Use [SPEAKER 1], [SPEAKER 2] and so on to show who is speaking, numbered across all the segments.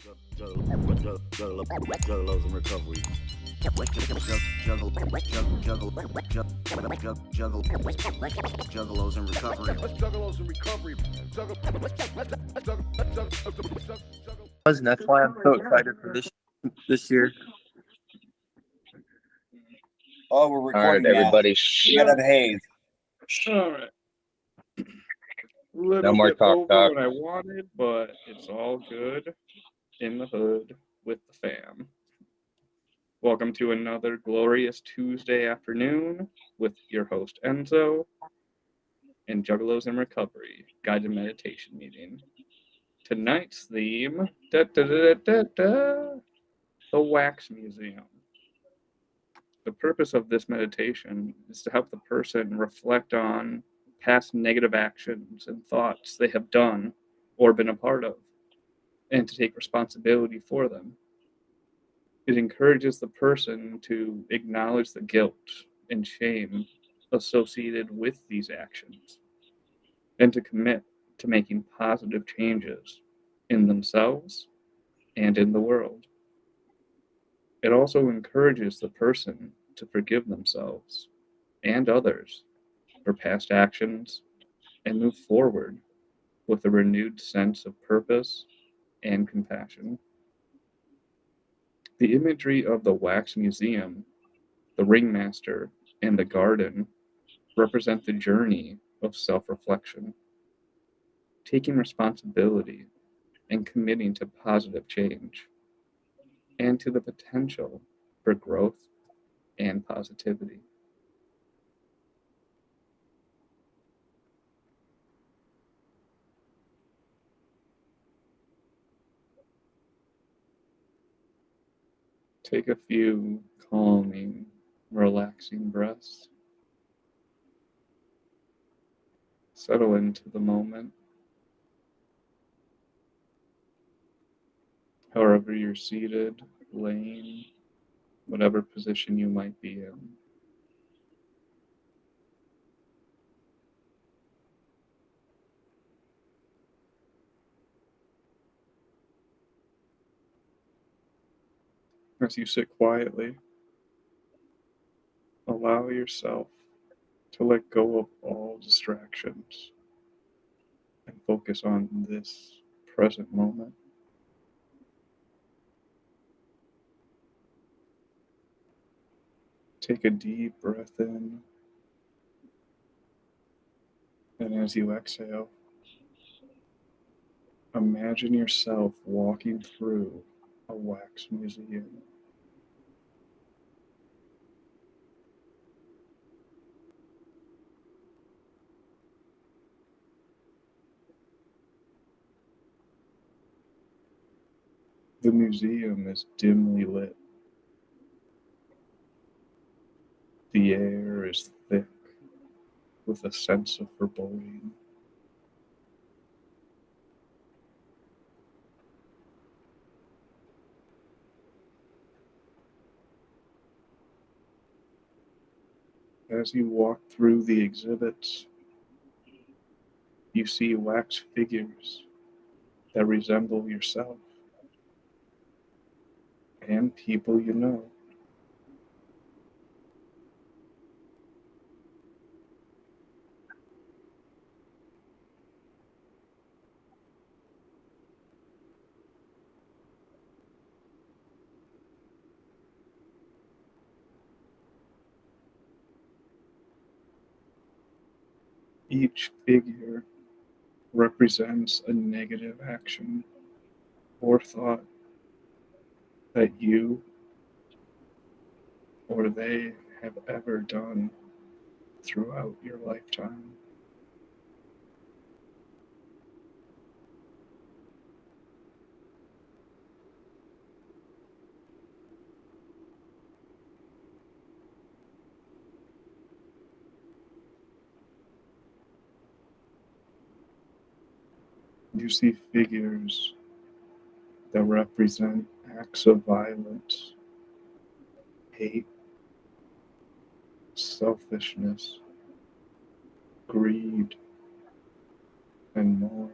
[SPEAKER 1] Juggalos in recovery. Juggalos in recovery. Juggalos in recovery.
[SPEAKER 2] And that's why I'm so excited for this year.
[SPEAKER 3] Oh, we're
[SPEAKER 4] All right,
[SPEAKER 3] recording now.
[SPEAKER 4] everybody.
[SPEAKER 3] Shut up, Hayes.
[SPEAKER 5] All right.
[SPEAKER 4] No
[SPEAKER 5] Little
[SPEAKER 4] more
[SPEAKER 5] bit
[SPEAKER 4] talk,
[SPEAKER 5] over
[SPEAKER 4] talk.
[SPEAKER 5] what I wanted, but it's all good in the hood with the fam. Welcome to another glorious Tuesday afternoon with your host Enzo and Juggalos in Recovery guided meditation meeting. Tonight's theme, the Wax Museum. The purpose of this meditation is to help the person reflect on past negative actions and thoughts they have done or been a part of, and to take responsibility for them. It encourages the person to acknowledge the guilt and shame associated with these actions, and to commit to making positive changes in themselves and in the world. It also encourages the person to forgive themselves and others for past actions and move forward with a renewed sense of purpose and compassion. The imagery of the Wax Museum, the Ringmaster, and the garden represent the journey of self-reflection, taking responsibility and committing to positive change, and to the potential for growth and positivity. Take a few calming, relaxing breaths. Settle into the moment. However you're seated, laying, whatever position you might be in. As you sit quietly, allow yourself to let go of all distractions and focus on this present moment. Take a deep breath in, and as you exhale, imagine yourself walking through a wax museum. The museum is dimly lit. The air is thick with a sense of foreboding. As you walk through the exhibits, you see wax figures that resemble yourself and people you know. Each figure represents a negative action or thought that you or they have ever done throughout your lifetime. You see figures that represent acts of violence, hate, selfishness, greed, and more.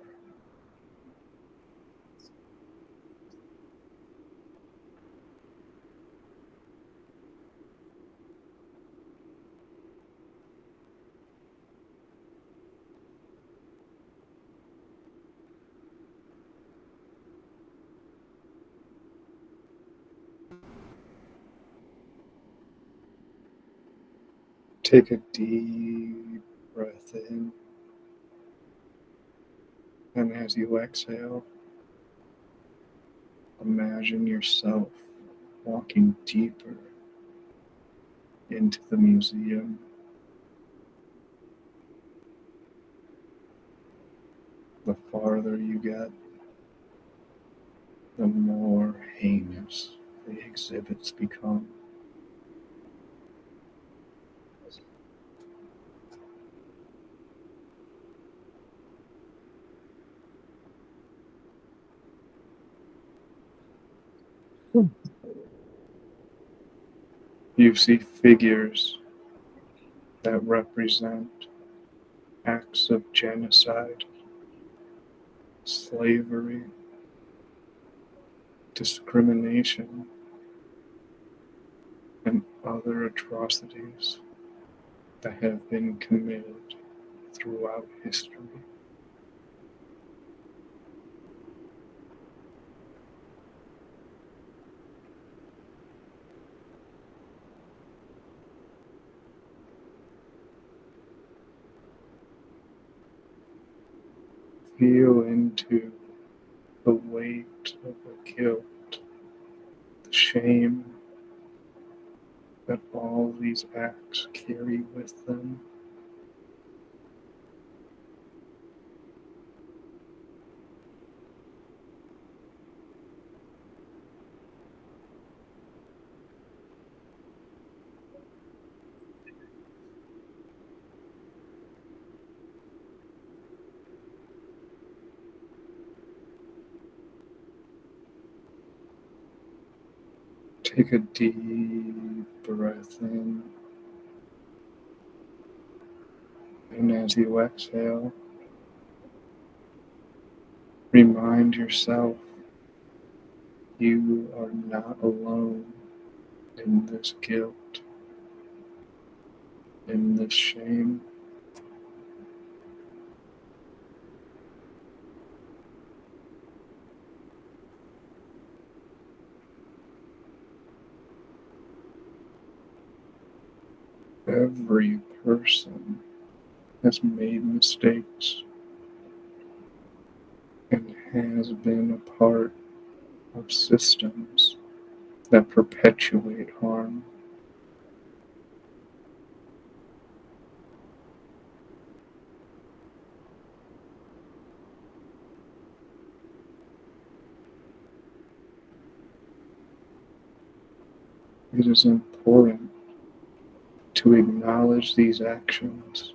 [SPEAKER 5] Take a deep breath in, and as you exhale, imagine yourself walking deeper into the museum. The farther you get, the more heinous the exhibits become. You see figures that represent acts of genocide, slavery, discrimination, and other atrocities that have been committed throughout history. Feel into the weight of the guilt, the shame that all these acts carry with them. Take a deep breath in, and as you exhale, remind yourself you are not alone in this guilt, in this shame. Every person has made mistakes and has been a part of systems that perpetuate harm. It is important to acknowledge these actions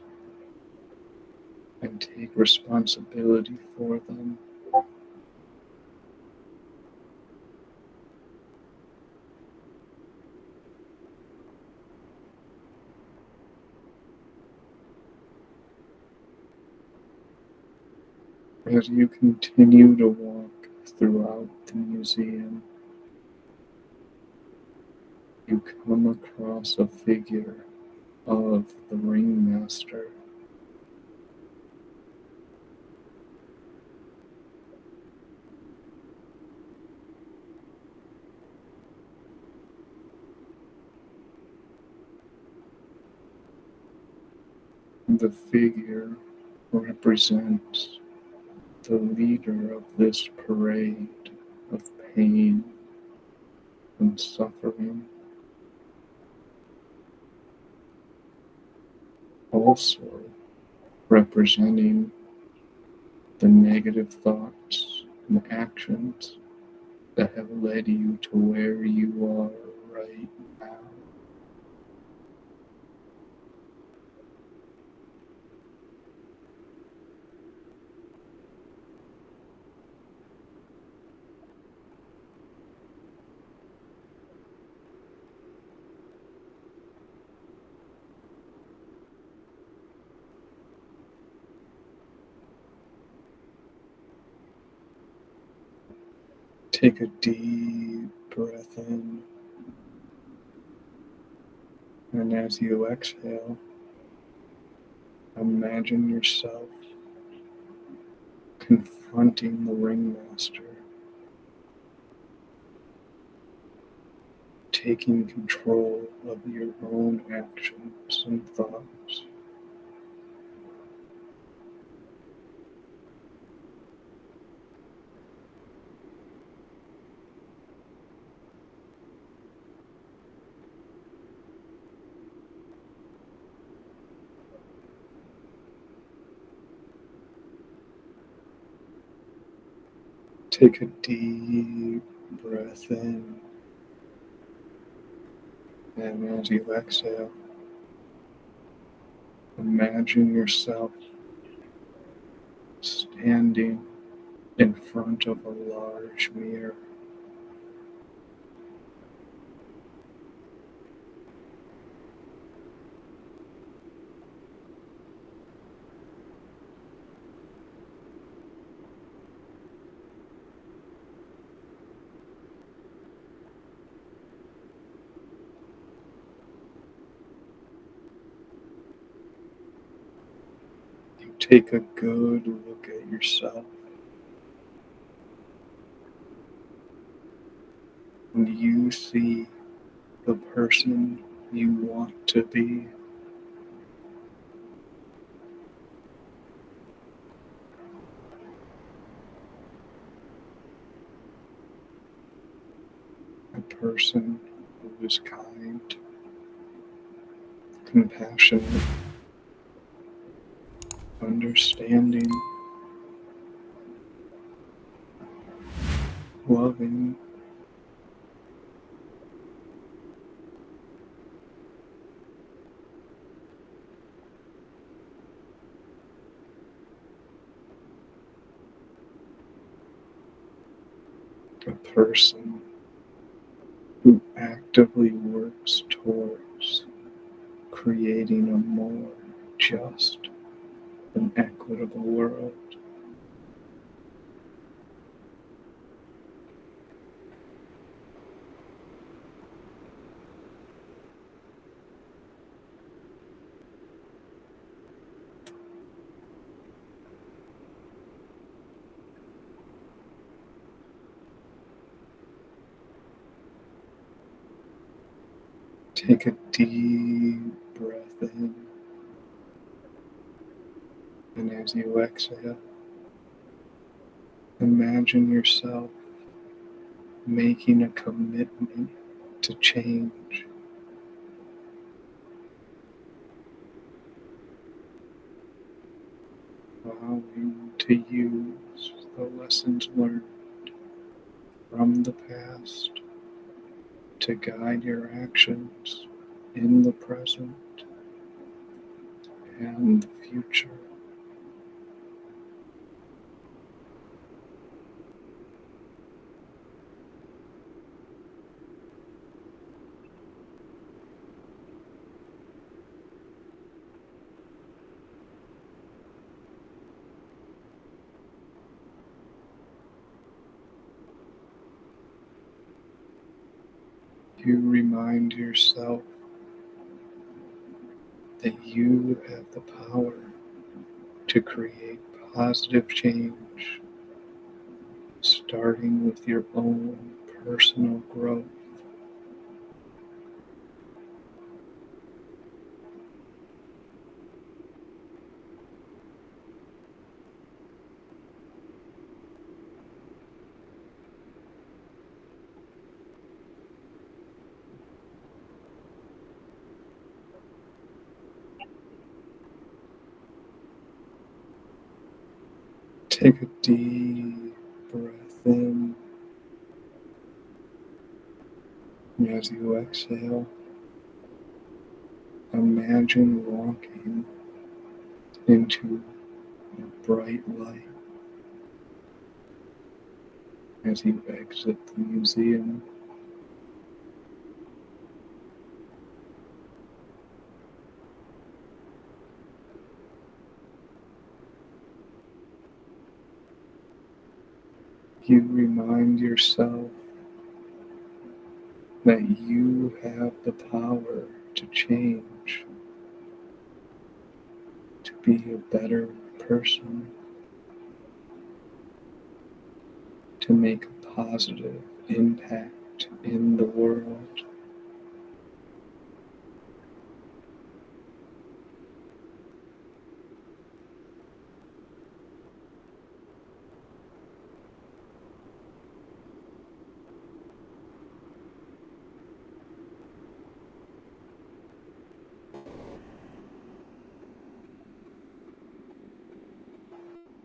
[SPEAKER 5] and take responsibility for them. As you continue to walk throughout the museum, you come across a figure of the ringmaster. The figure represents the leader of this parade of pain and suffering, also representing the negative thoughts and actions that have led you to where you are right now. Take a deep breath in, and as you exhale, imagine yourself confronting the ringmaster, taking control of your own actions and thoughts. Take a deep breath in, and as you exhale, imagine yourself standing in front of a large mirror. You take a good look at yourself, and you see the person you want to be. A person who is kind, compassionate, understanding, loving, a person who actively works towards creating a more just and equitable world. Take a deep breath in, and as you exhale, imagine yourself making a commitment to change, allowing to use the lessons learned from the past to guide your actions in the present and the future. You remind yourself that you have the power to create positive change, starting with your own personal growth. Take a deep breath in, and as you exhale, imagine walking into a bright light as you exit the museum. You remind yourself that you have the power to change, to be a better person, to make a positive impact in the world.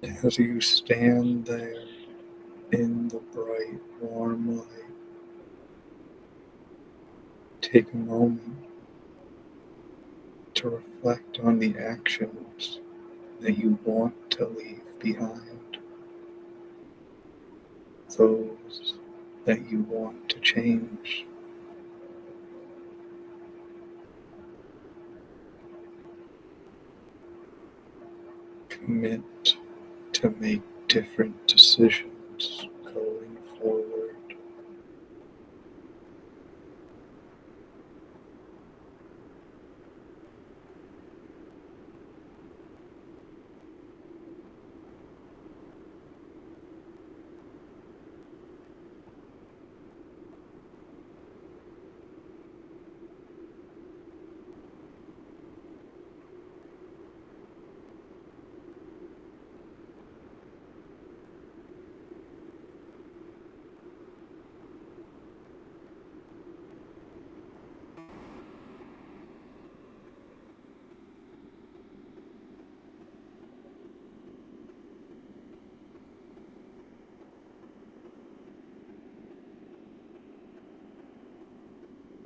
[SPEAKER 5] As you stand there in the bright, warm light, take a moment to reflect on the actions that you want to leave behind, those that you want to change. Commit to make different decisions going forward.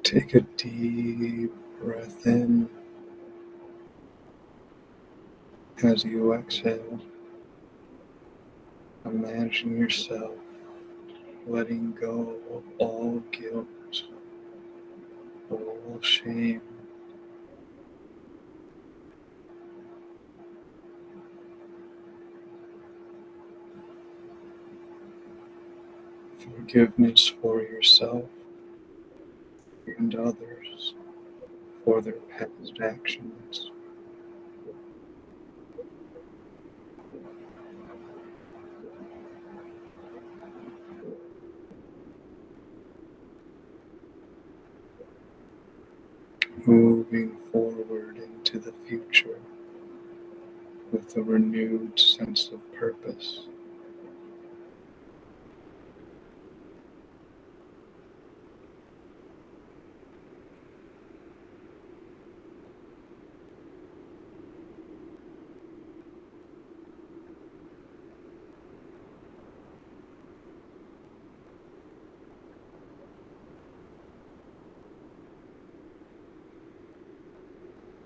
[SPEAKER 5] Take a deep breath in. As you exhale, imagine yourself letting go of all guilt, all shame, forgiveness for yourself and others for their past actions. Moving forward into the future with a renewed sense of purpose.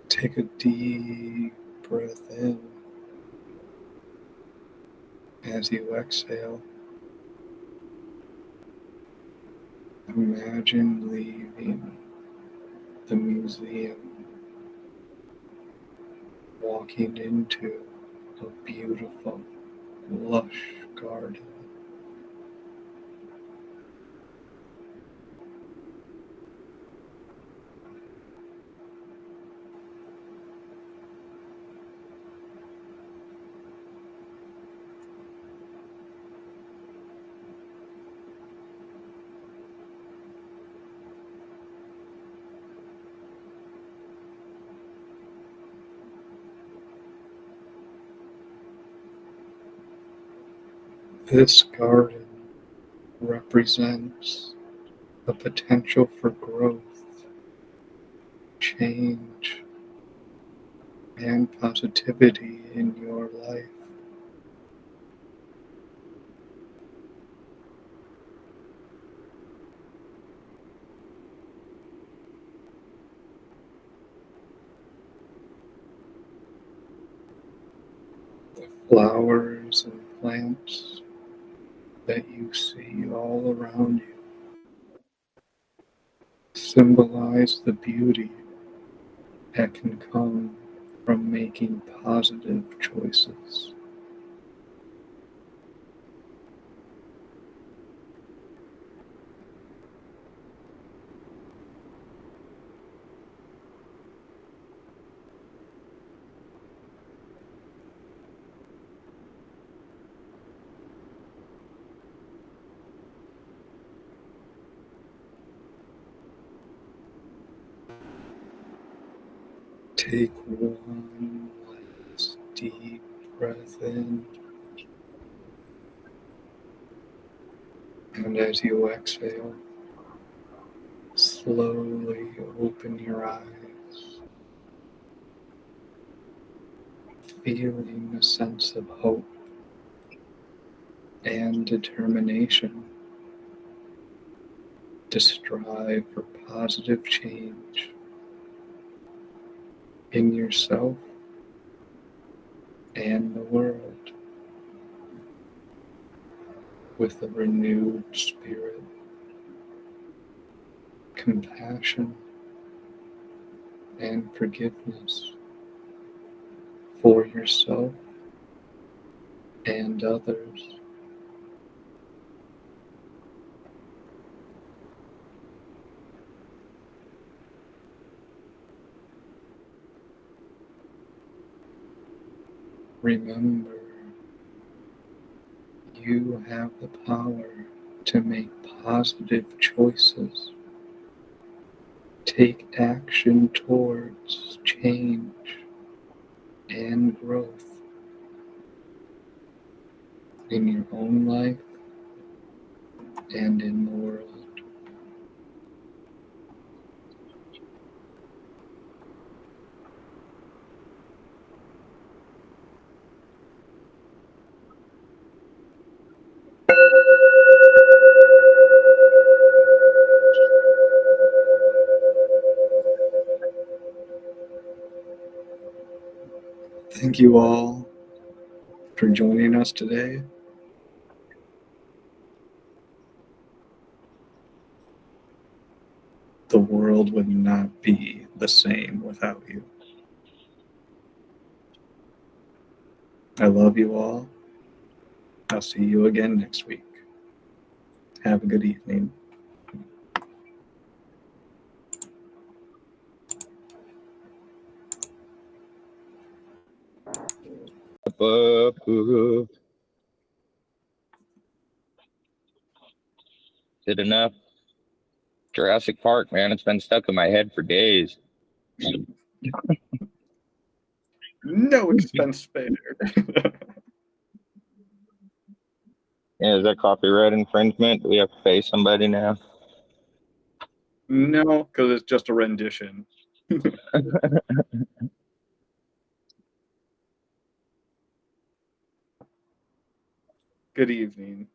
[SPEAKER 5] Take a deep breath in. As you exhale, imagine leaving the museum, walking into a beautiful, lush garden. This garden represents the potential for growth, change, and positivity in your life. The flowers and plants that you see all around you symbolize the beauty that can come from making positive choices. Take one last deep breath in, and as you exhale, slowly open your eyes, feeling a sense of hope and determination to strive for positive change in yourself and the world with a renewed spirit, compassion, and forgiveness for yourself and others. Remember, you have the power to make positive choices, take action towards change and growth in your own life and in the world. Thank you all for joining us today. The world would not be the same without you. I love you all. I'll see you again next week. Have a good evening.
[SPEAKER 6] Good enough. Jurassic Park, man. It's been stuck in my head for days.
[SPEAKER 5] No expense spared.
[SPEAKER 6] Yeah, is that copyright infringement? Do we have to pay somebody now?
[SPEAKER 5] No, because it's just a rendition. Good evening,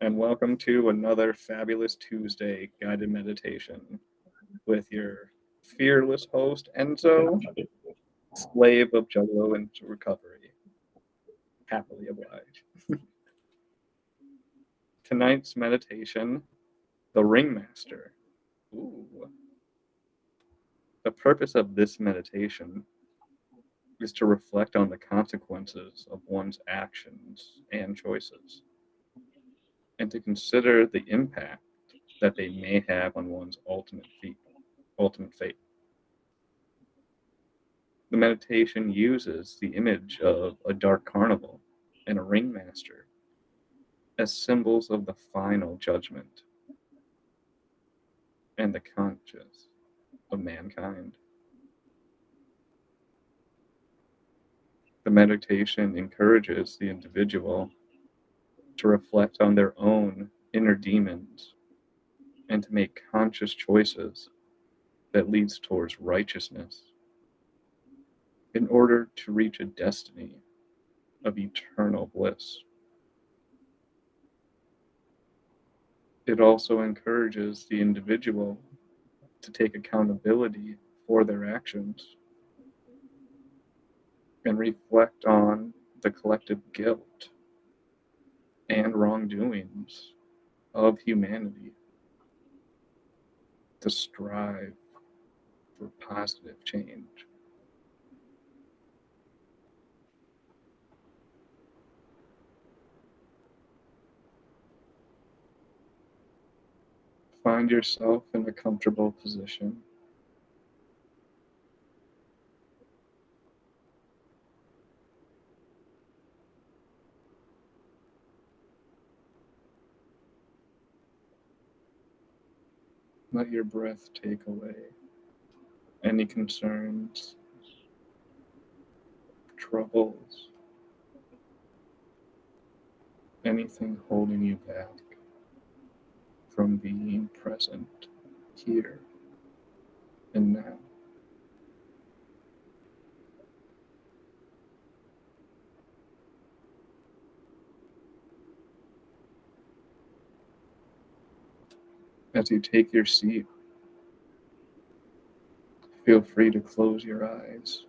[SPEAKER 5] and welcome to another fabulous Tuesday guided meditation with your fearless host, Enzo, slave of Juggalo and recovery. Happily obliged. Tonight's meditation, the Ringmaster. Ooh. The purpose of this meditation is to reflect on the consequences of one's actions and choices, and to consider the impact that they may have on one's ultimate fate. The meditation uses the image of a dark carnival and a ringmaster as symbols of the final judgment and the conscience of mankind. The meditation encourages the individual to reflect on their own inner demons and to make conscious choices that leads towards righteousness in order to reach a destiny of eternal bliss. It also encourages the individual to take accountability for their actions and reflect on the collective guilt and wrongdoings of humanity to strive for positive change. Find yourself in a comfortable position. Let your breath take away any concerns, troubles, anything holding you back from being present here and now. As you take your seat, feel free to close your eyes.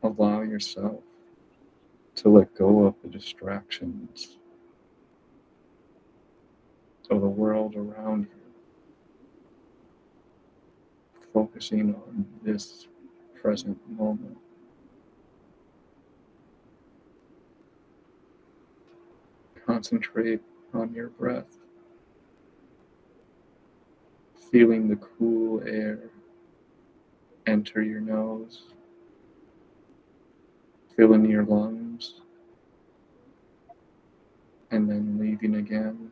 [SPEAKER 5] Allow yourself to let go of the distractions of the world around you, focusing on this present moment. Concentrate on your breath, feeling the cool air enter your nose, filling your lungs, and then leaving again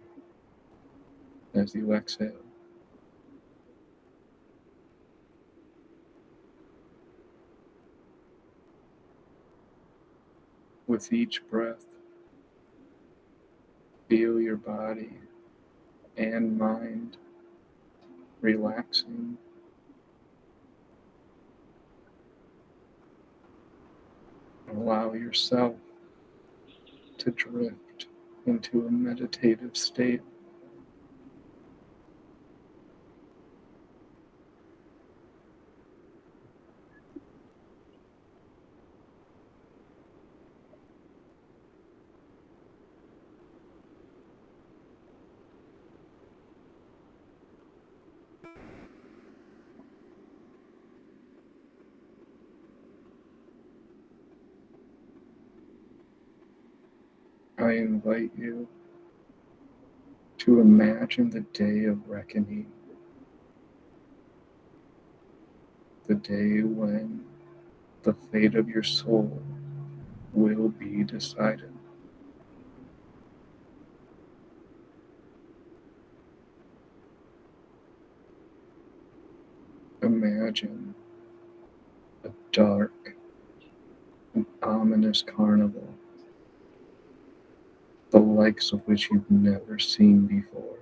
[SPEAKER 5] as you exhale. With each breath, feel your body and mind relaxing. Allow yourself to drift into a meditative state. I invite you to imagine the day of reckoning, the day when the fate of your soul will be decided. Imagine a dark and ominous carnival, the likes of which you've never seen before.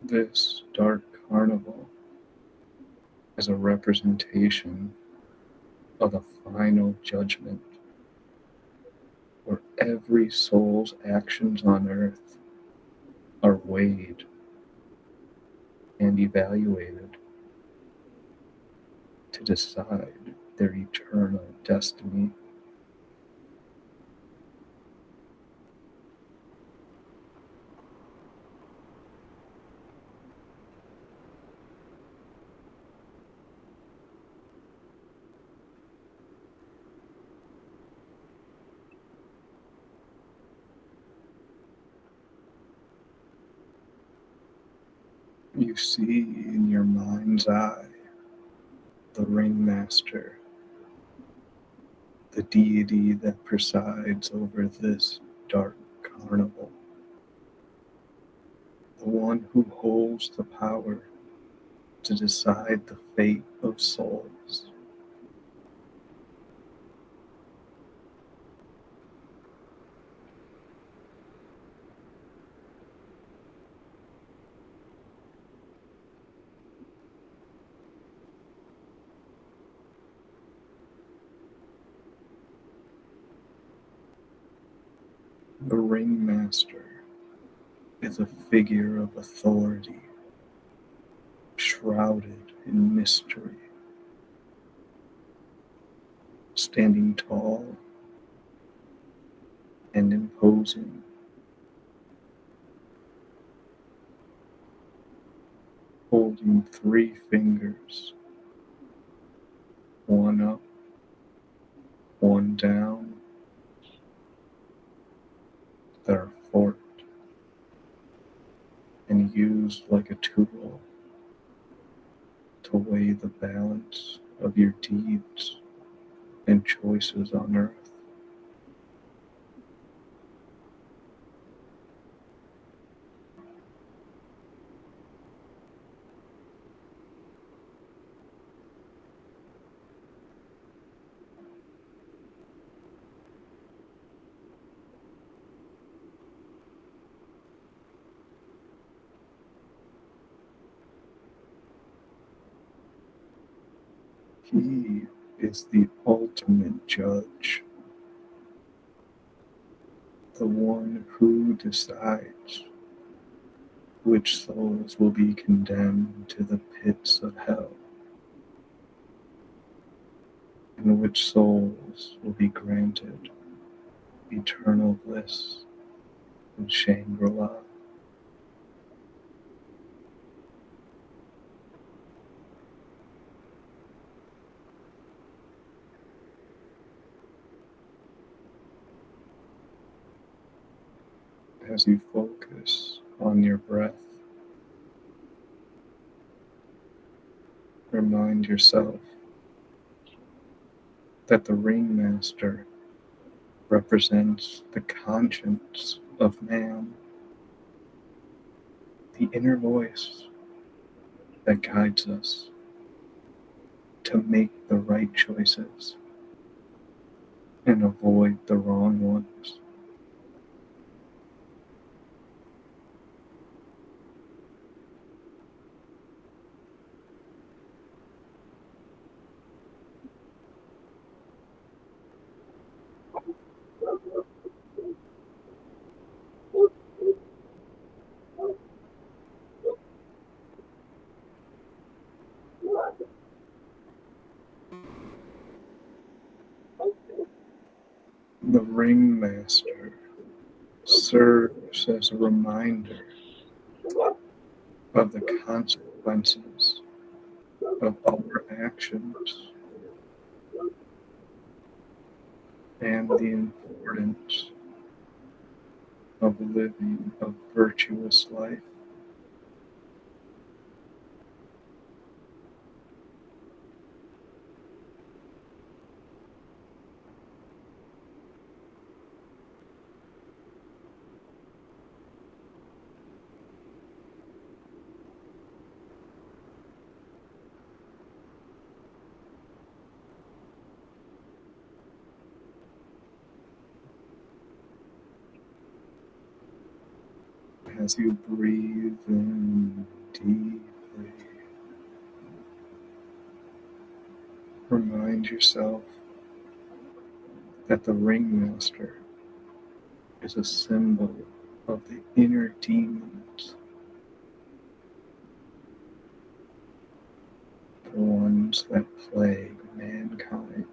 [SPEAKER 5] This dark carnival is a representation of a final judgment where every soul's actions on earth are weighed and evaluated to decide their eternal destiny. You see in your mind's eye the ringmaster, the deity that presides over this dark carnival, the one who holds the power to decide the fate of souls. The ringmaster is a figure of authority, shrouded in mystery, standing tall and imposing, holding three fingers, one up, one down, that are forked and used like a tool to weigh the balance of your deeds and choices on earth.
[SPEAKER 7] He is the ultimate judge, the one who decides which souls will be condemned to the pits of hell, and which souls will be granted eternal bliss in Shangri-La. As you focus on your breath, remind yourself that the ringmaster represents the conscience of man, the inner voice that guides us to make the right choices and avoid the wrong ones. The ringmaster serves as a reminder of the consequences of our actions and the importance of living a virtuous life. As you breathe in deeply, remind yourself that the ringmaster is a symbol of the inner demons, the ones that plague mankind.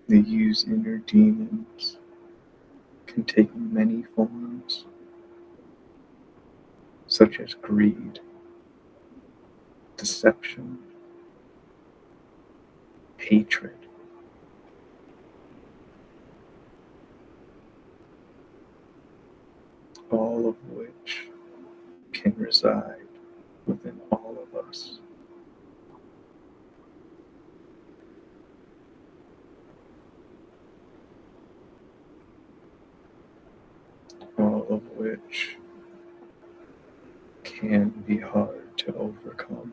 [SPEAKER 7] These inner demons can take many forms, such as greed, deception, hatred, all of which can reside within all of us. All of which can be hard to overcome.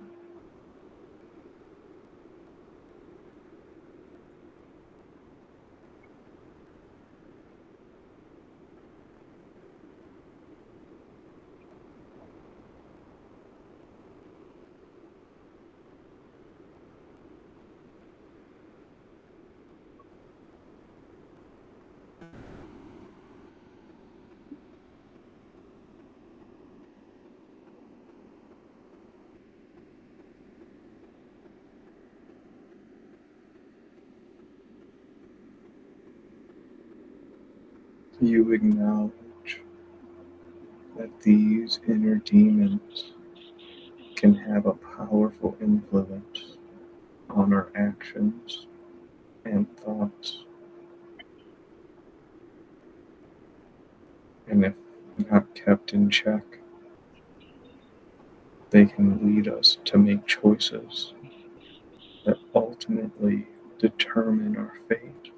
[SPEAKER 7] You acknowledge that these inner demons can have a powerful influence on our actions and thoughts, and if not kept in check, they can lead us to make choices that ultimately determine our fate.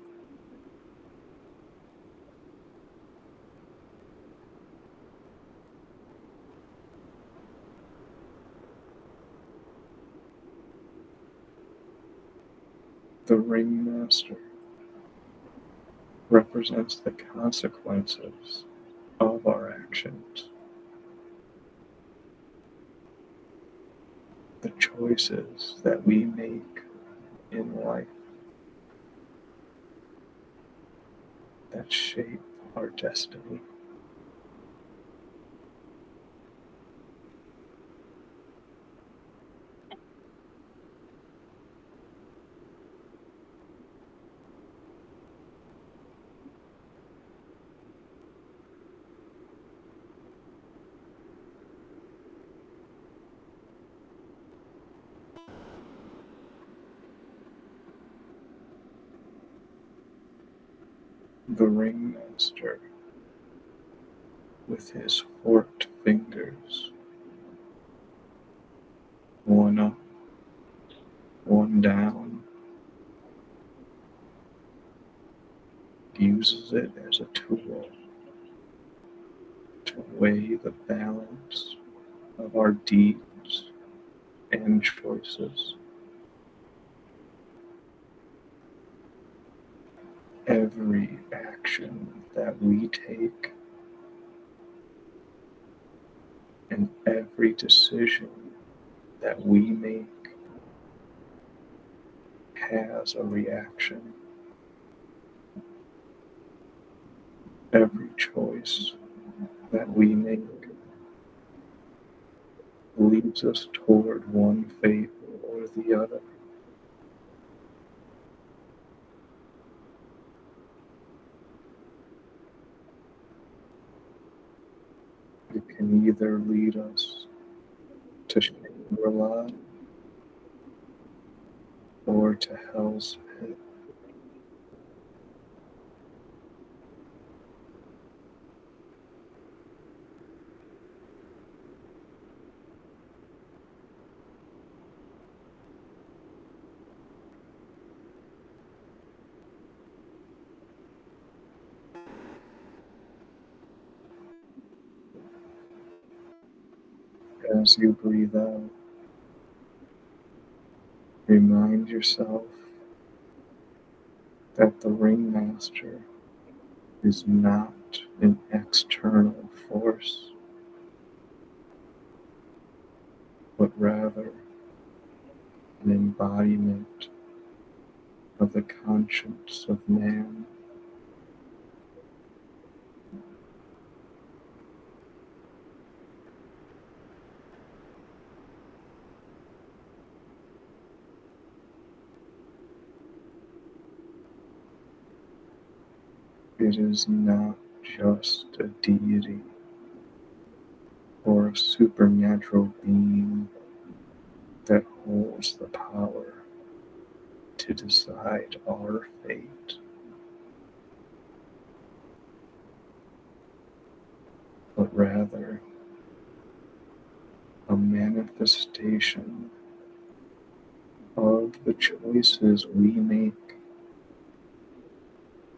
[SPEAKER 7] The ringmaster represents the consequences of our actions, the choices that we make in life that shape our destiny. The ringmaster, with his forked fingers, one up, one down, uses it as a tool to weigh the balance of our deeds and choices. Every action that we take and every decision that we make has a reaction. Every choice that we make leads us toward one fate or the other. It can either lead us to Shangri-La or to Hell's Pit. As you breathe out, remind yourself that the ringmaster is not an external force, but rather an embodiment of the conscience of man. It is not just a deity or a supernatural being that holds the power to decide our fate, but rather a manifestation of the choices we make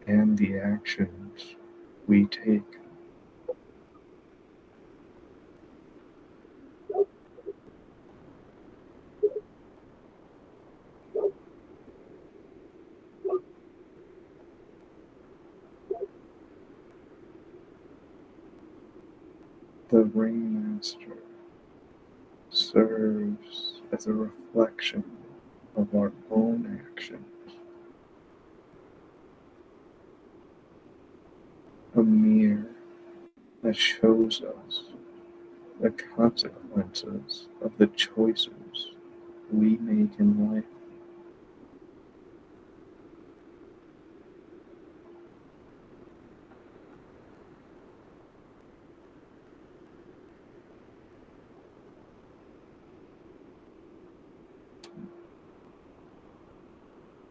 [SPEAKER 7] and the actions we take. The ringmaster serves as a reflection of our own actions, a mirror that shows us the consequences of the choices we make in life.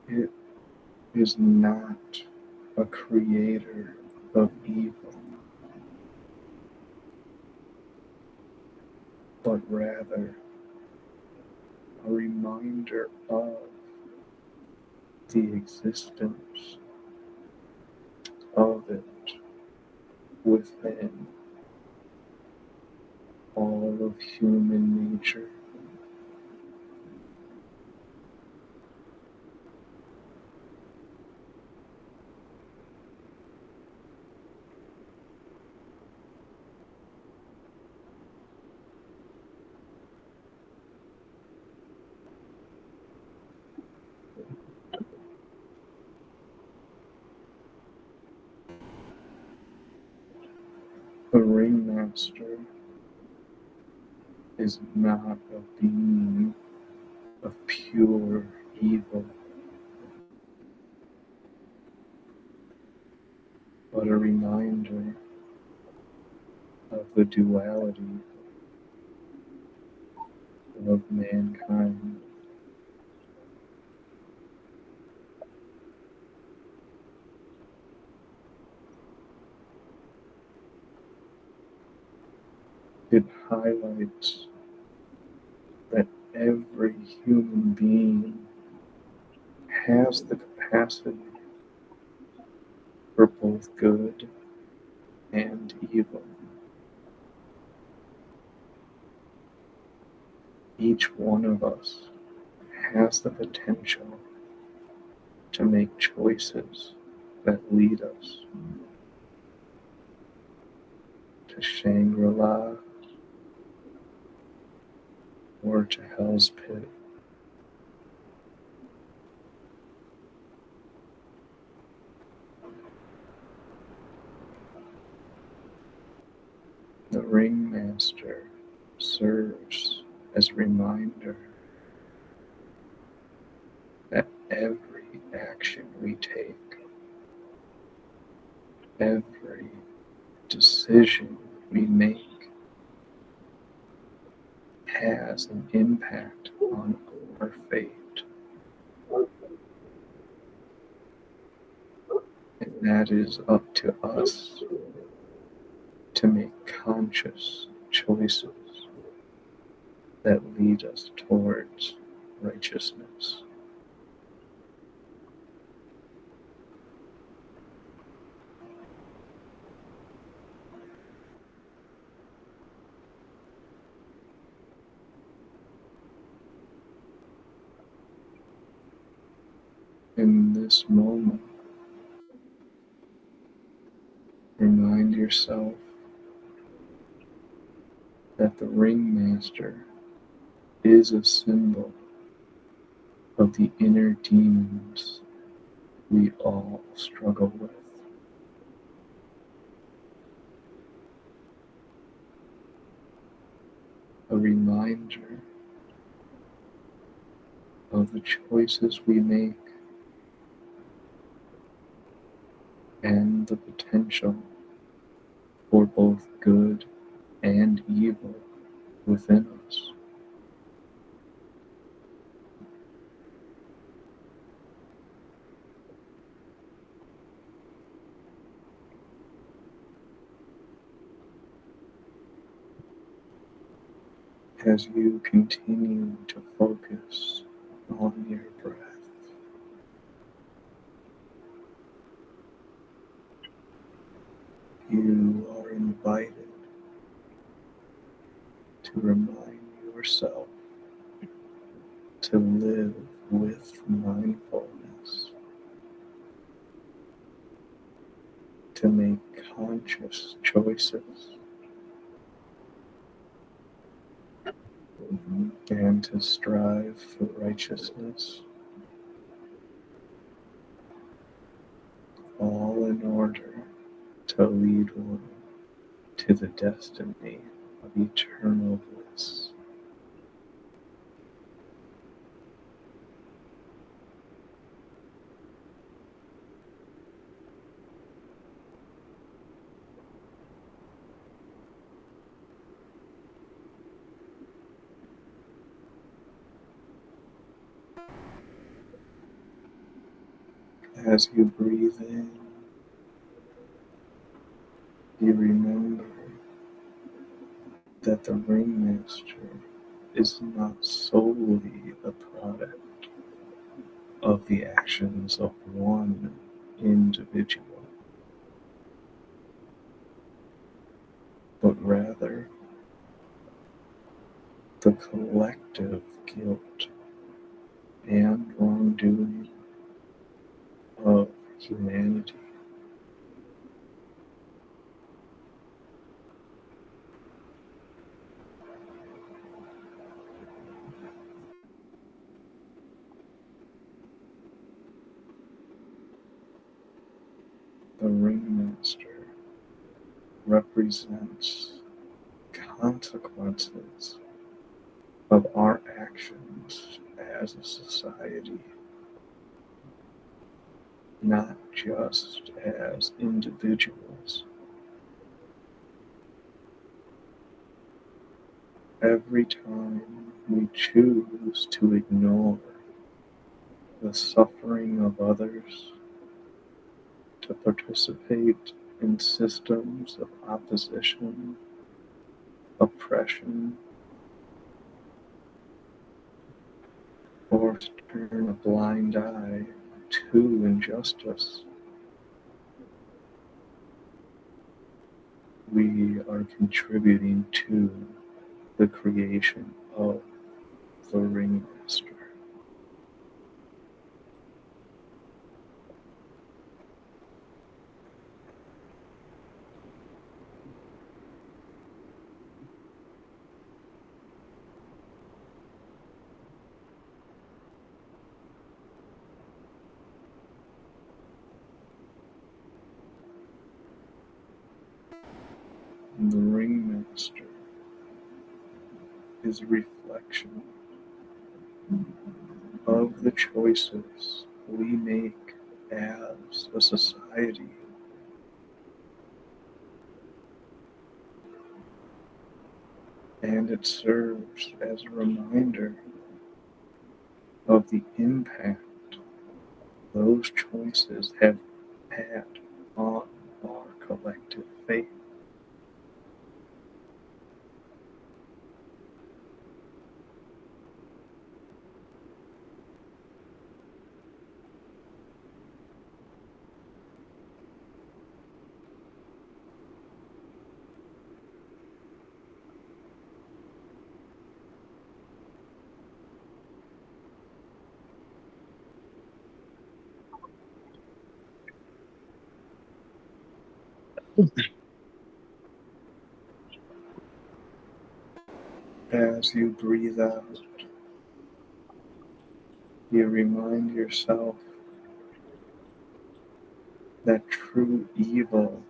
[SPEAKER 7] It is not a creator of evil, but rather a reminder of the existence of it within all of human nature. The ringmaster is not a being of pure evil, but a reminder of the duality of mankind. It highlights that every human being has the capacity for both good and evil. Each one of us has the potential to make choices that lead us to Shangri-La or to Hell's Pit. The ringmaster serves as a reminder that every action we take, every decision we make has an impact on our fate. And that is up to us to make conscious choices that lead us towards righteousness. In this moment, remind yourself that the ringmaster is a symbol of the inner demons we all struggle with. A reminder of the choices we make and the potential for both good and evil within us. As you continue to focus on your breath, you are invited to remind yourself to live with mindfulness, to make conscious choices, and to strive for righteousness, all in order to lead one to the destiny of eternal bliss. As you breathe in, you remember that the ringmaster is not solely the product of the actions of one individual, but rather the collective guilt and wrongdoing of humanity. The ringmaster represents consequences of our actions as a society, not just as individuals. Every time we choose to ignore the suffering of others, to participate in systems of opposition, oppression, or to turn a blind eye to injustice, we are contributing to the creation of the ringmaster. The ringmaster is a reflection of the choices we make as a society. And it serves as a reminder of the impact those choices have had on our collective fate. As you breathe out, you remind yourself that true evil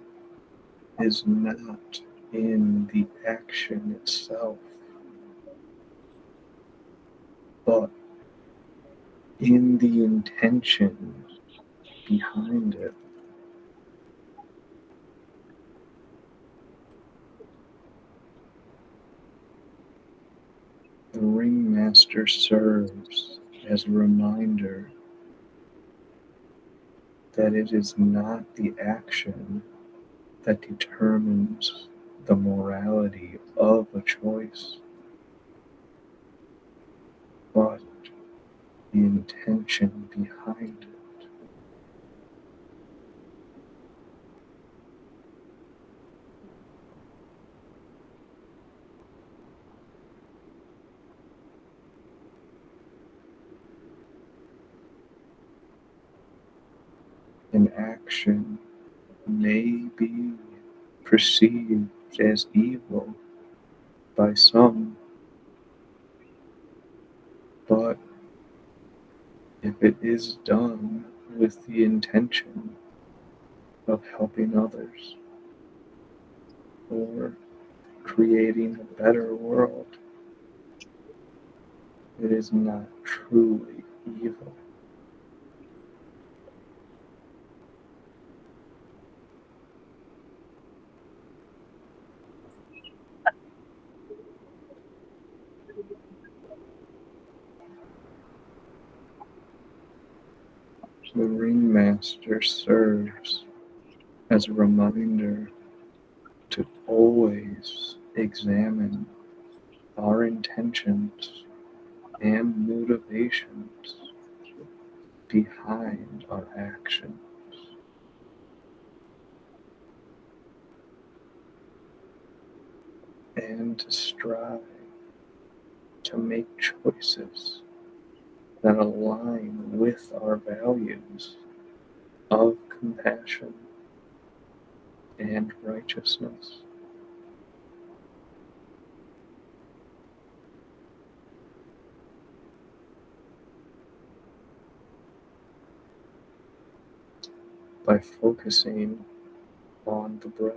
[SPEAKER 7] is not in the action itself, but in the intention behind it. The ringmaster serves as a reminder that it is not the action that determines the morality of a choice, but the intention behind it. An action may be perceived as evil by some, but if it is done with the intention of helping others or creating a better world, it is not truly evil. The ringmaster serves as a reminder to always examine our intentions and motivations behind our actions, and to strive to make choices that align with our values of compassion and righteousness. By focusing on the breath,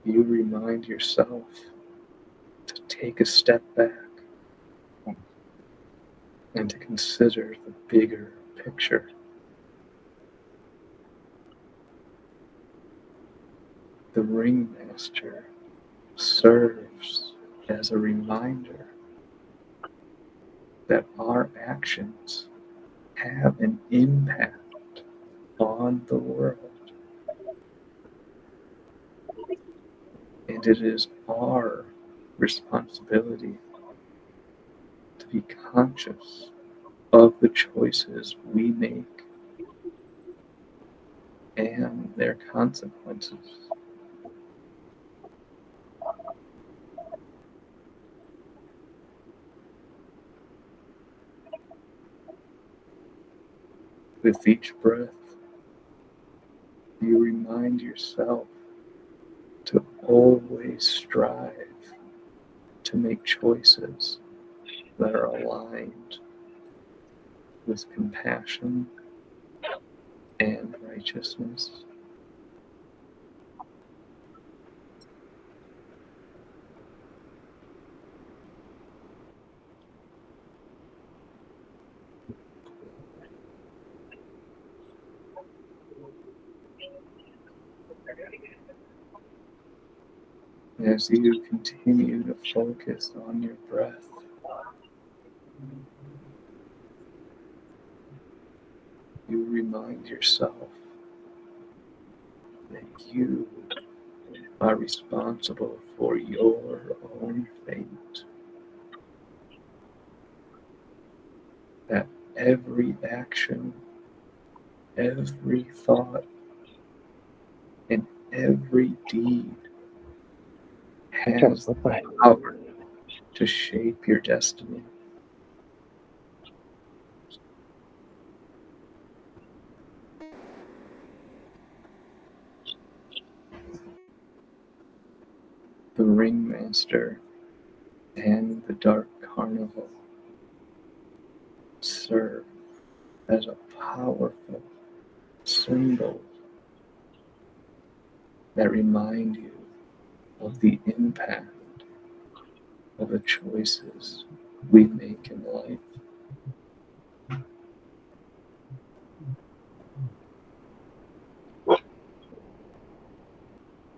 [SPEAKER 7] you remind yourself to take a step back and to consider the bigger picture. The ringmaster serves as a reminder that our actions have an impact on the world. And it is our responsibility to be conscious of the choices we make and their consequences. With each breath, you remind yourself to always strive to make choices that are aligned with compassion and righteousness. As you continue to focus on your breath, you remind yourself that you are responsible for your own fate, that every action, every thought, and every deed has the power to shape your destiny. The ringmaster and the dark carnival serve as a powerful symbol that remind you of the impact of the choices we make in life.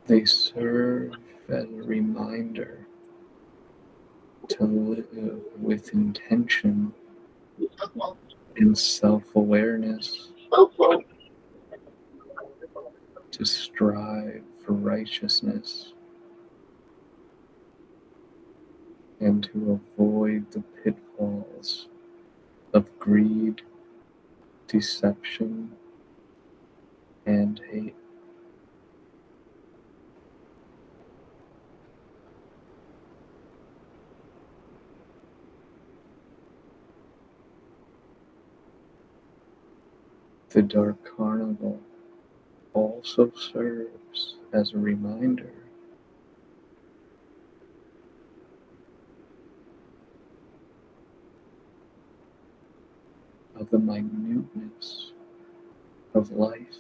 [SPEAKER 7] They serve as a reminder to live with intention and self-awareness, to strive for righteousness, and to avoid the pitfalls of greed, deception, and hate. The dark carnival also serves as a reminder of the minuteness of life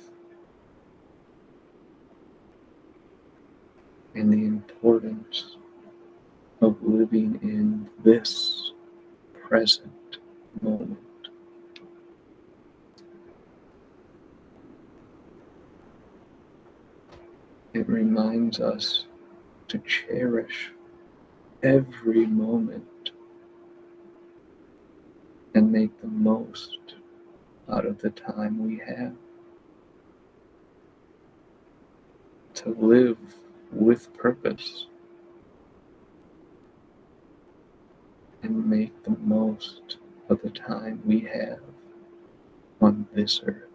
[SPEAKER 7] and the importance of living in this present moment. It reminds us to cherish every moment and make the most out of the time we have. To live with purpose and make the most of the time we have on this earth.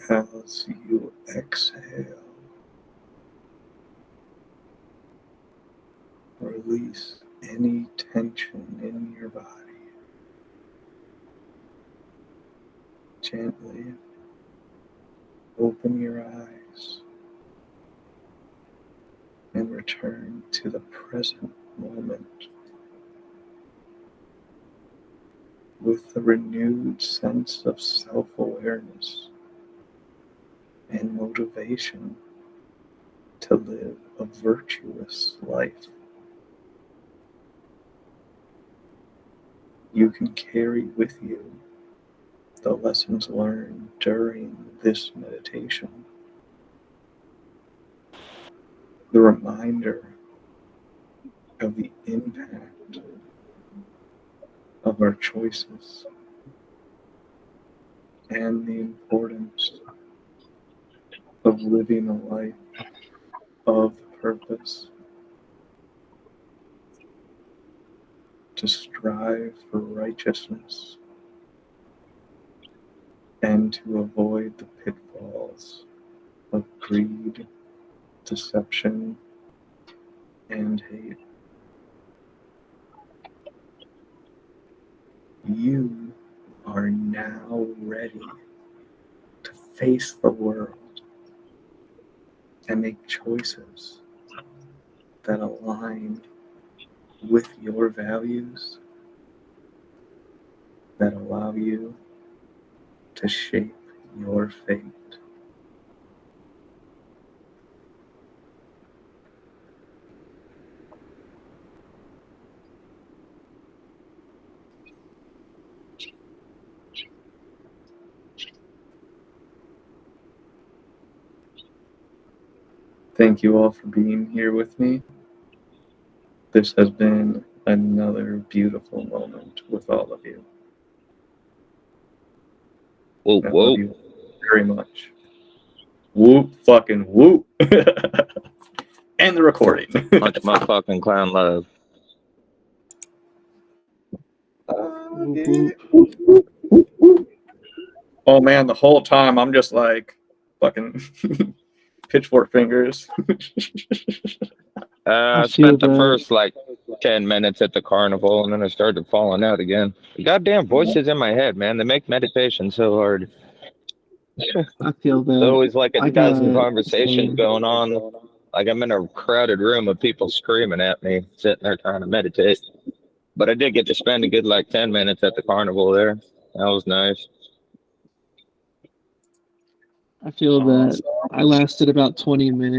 [SPEAKER 7] As you exhale, release any tension in your body. gently open your eyes and return to the present moment with a renewed sense of self-awareness and motivation to live a virtuous life. You can carry with you the lessons learned during this meditation, the reminder of the impact of our choices and the importance of living a life of purpose, to strive for righteousness and to avoid the pitfalls of greed, deception, and hate. You are now ready to face the world and make choices that align with your values, that allow you to shape your fate. Thank you all for being here with me. This has been another beautiful moment with all of you.
[SPEAKER 6] Whoop,
[SPEAKER 7] I love
[SPEAKER 6] whoop.
[SPEAKER 7] you very much. Whoop, fucking whoop. And the recording.
[SPEAKER 6] Much motherfucking clown love.
[SPEAKER 7] Oh man, the whole time I'm just like fucking pitchfork fingers.
[SPEAKER 6] I spent the first like 10 minutes at the carnival and then I started falling out again. The goddamn voices in my head, man, they make meditation so hard.
[SPEAKER 4] I feel
[SPEAKER 6] There's
[SPEAKER 4] that.
[SPEAKER 6] always like
[SPEAKER 4] I
[SPEAKER 6] a
[SPEAKER 4] got
[SPEAKER 6] dozen
[SPEAKER 4] the
[SPEAKER 6] conversations
[SPEAKER 4] same.
[SPEAKER 6] going on. Like I'm in a crowded room of people screaming at me, sitting there trying to meditate. But I did get to spend a good like 10 minutes at the carnival there. That was nice.
[SPEAKER 4] I feel that I lasted about 20 minutes.